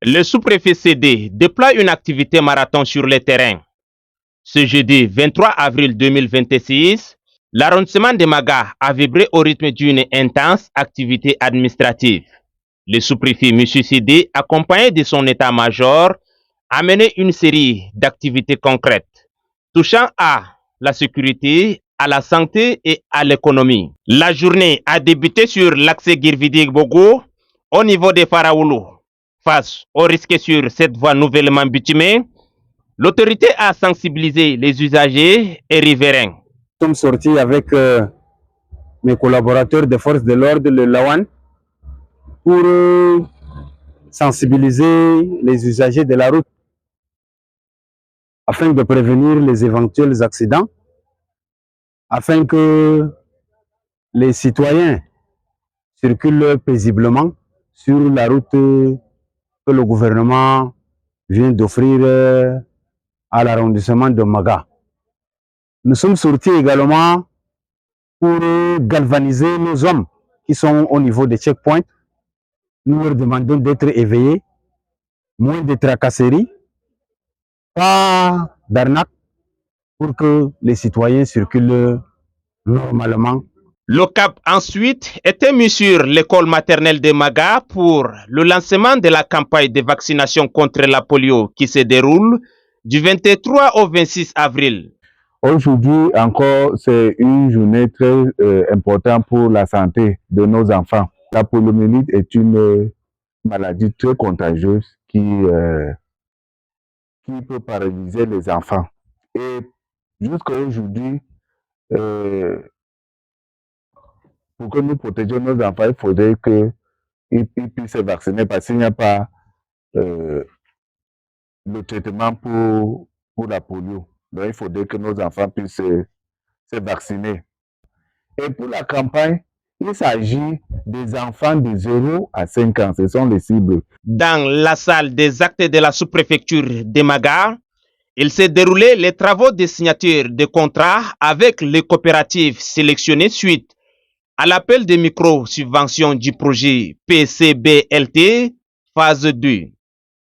Le sous-préfet CD déploie une activité marathon sur le terrain. Ce jeudi 23 avril 2026, l'arrondissement de Maga a vibré au rythme d'une intense activité administrative. Le sous-préfet M. CD, accompagné de son état-major, a mené une série d'activités concrètes touchant à la sécurité, à la santé et à l'économie. La journée a débuté sur l'accès Girvidi-Bogo au niveau de Faraoulou. Face au risque sur cette voie nouvellement bitumée, l'autorité a sensibilisé les usagers et riverains. Nous sommes sortis avec mes collaborateurs des forces de l'ordre, le Lawan, pour sensibiliser les usagers de la route afin de prévenir les éventuels accidents, afin que les citoyens circulent paisiblement sur la route que le gouvernement vient d'offrir à l'arrondissement de Maga. Nous sommes sortis également pour galvaniser nos hommes qui sont au niveau des checkpoints. Nous leur demandons d'être éveillés, moins de tracasseries, pas d'arnaques, pour que les citoyens circulent normalement. Le cap ensuite était mis sur l'école maternelle de Maga pour le lancement de la campagne de vaccination contre la polio qui se déroule du 23 au 26 avril. Aujourd'hui encore, c'est une journée très importante pour la santé de nos enfants. La poliomyélite est une maladie très contagieuse qui peut paralyser les enfants. Et jusqu'à aujourd'hui, pour que nous protégions nos enfants, il faudrait qu'ils puissent se vacciner parce qu'il n'y a pas le traitement pour la polio. Donc il faudrait que nos enfants puissent se vacciner. Et pour la campagne, il s'agit des enfants de 0 à 5 ans. Ce sont les cibles. Dans la salle des actes de la sous-préfecture de Maga, il s'est déroulé les travaux de signature de contrats avec les coopératives sélectionnées suite à l'appel de micro-subvention du projet PCBLT phase 2.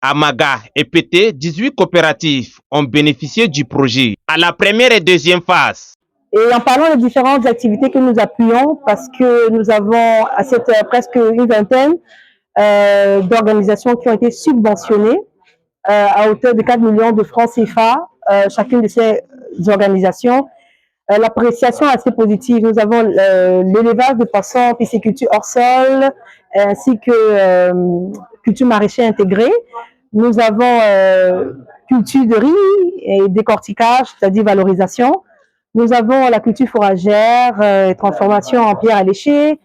À Maga et Pété, 18 coopératives ont bénéficié du projet à la première et deuxième phase. Et en parlant des différentes activités que nous appuyons, parce que nous avons à cette presque une vingtaine d'organisations qui ont été subventionnées à hauteur de 4 millions de francs CFA, chacune de ces organisations. L'appréciation est assez positive. Nous avons l'élevage de poissons, pisciculture hors sol, ainsi que culture maraîchère intégrée. Nous avons culture de riz et décortiquage, c'est-à-dire valorisation. Nous avons la culture fourragère, transformation en pierre à lécher.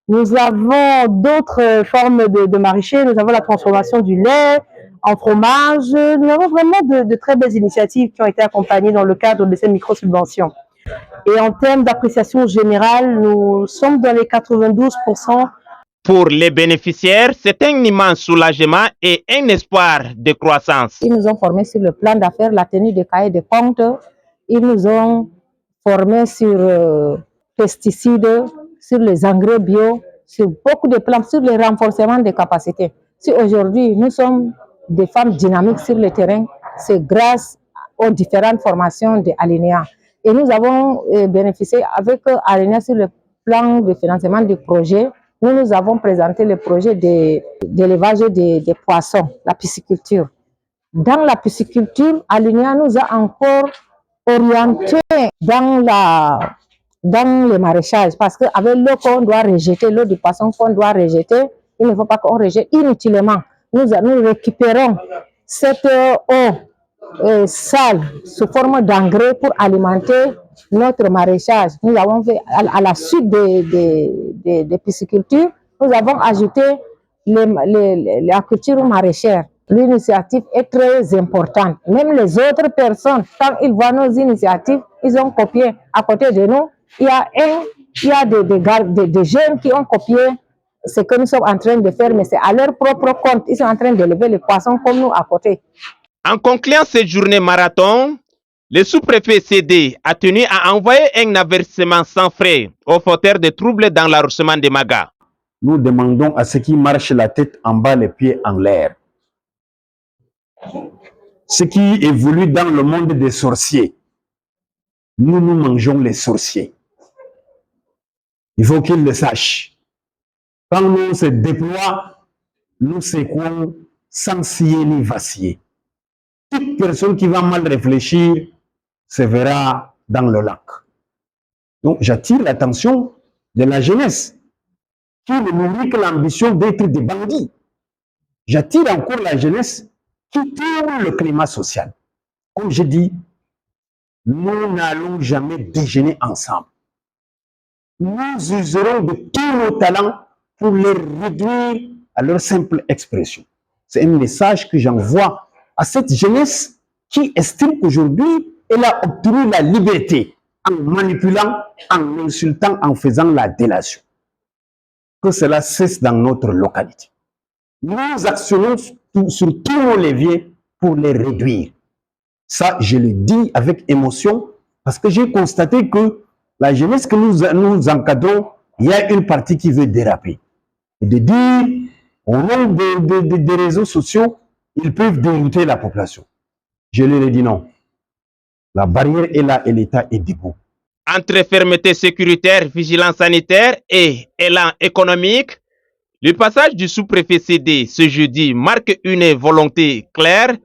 Nous avons d'autres formes de maraîcher. Nous avons la transformation du lait en fromage. Nous avons vraiment de très belles initiatives qui ont été accompagnées dans le cadre de ces micro-subventions. Et en termes d'appréciation générale, nous sommes dans les 92%. Pour les bénéficiaires, c'est un immense soulagement et un espoir de croissance. Ils nous ont formés sur le plan d'affaires, la tenue des cahiers de compte. Ils nous ont formés sur pesticides, sur les engrais bio, sur beaucoup de plans, sur le renforcement des capacités. Si aujourd'hui nous sommes des femmes dynamiques sur le terrain, c'est grâce aux différentes formations de Alinéa. Et nous avons bénéficié avec Alinéa sur le plan de financement du projet. Nous avons présenté le projet d'élevage des poissons, la pisciculture. Dans la pisciculture, Alinéa nous a encore orientés dans le maraîchage, parce qu'avec l'eau qu'on doit rejeter, l'eau du poisson qu'on doit rejeter, il ne faut pas qu'on rejette inutilement. Nous récupérons cette eau sale sous forme d'engrais pour alimenter notre maraîchage. Nous avons fait, à la suite des piscicultures, nous avons ajouté la culture maraîchère. L'initiative est très importante. Même les autres personnes, quand ils voient nos initiatives, ils ont copié. À côté de nous, il y a des jeunes qui ont copié ce que nous sommes en train de faire, mais c'est à leur propre compte. Ils sont en train d'élever les poissons comme nous à côté. En concluant cette journée marathon, Le sous-préfet CD a tenu à envoyer un avertissement sans frais aux fauteurs de troubles dans l'arrondissement de Maga. Nous demandons à ceux qui marchent la tête en bas, les pieds en l'air. Ceux qui évoluent dans le monde des sorciers. Nous mangeons les sorciers. Il faut qu'ils le sachent. Quand nous se déploie, nous séquons sans scier ni vaciller. Toute personne qui va mal réfléchir se verra dans le lac. Donc j'attire l'attention de la jeunesse qui ne nourrit que l'ambition d'être des bandits. J'attire encore la jeunesse qui tourne le climat social. Comme je dis, nous n'allons jamais déjeuner ensemble. Nous userons de tous nos talents pour les réduire à leur simple expression. C'est un message que j'envoie à cette jeunesse qui estime qu'aujourd'hui, elle a obtenu la liberté en manipulant, en insultant, en faisant la délation. Que cela cesse dans notre localité. Nous actionnons sur tous nos leviers pour les réduire. Ça, je le dis avec émotion parce que j'ai constaté que la jeunesse que nous encadrons, il y a une partie qui veut déraper. Et de dire, au nom des réseaux sociaux, ils peuvent dérouter la population. Je leur ai dit non. La barrière est là et l'État est debout. Entre fermeté sécuritaire, vigilance sanitaire et élan économique, le passage du sous-préfet CD ce jeudi marque une volonté claire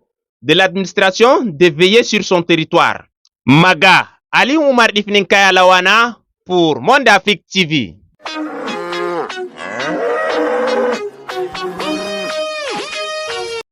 de l'administration de veiller sur son territoire. Maga, Ali Oumar Ifninkaya Lawana pour Monde Afrique TV.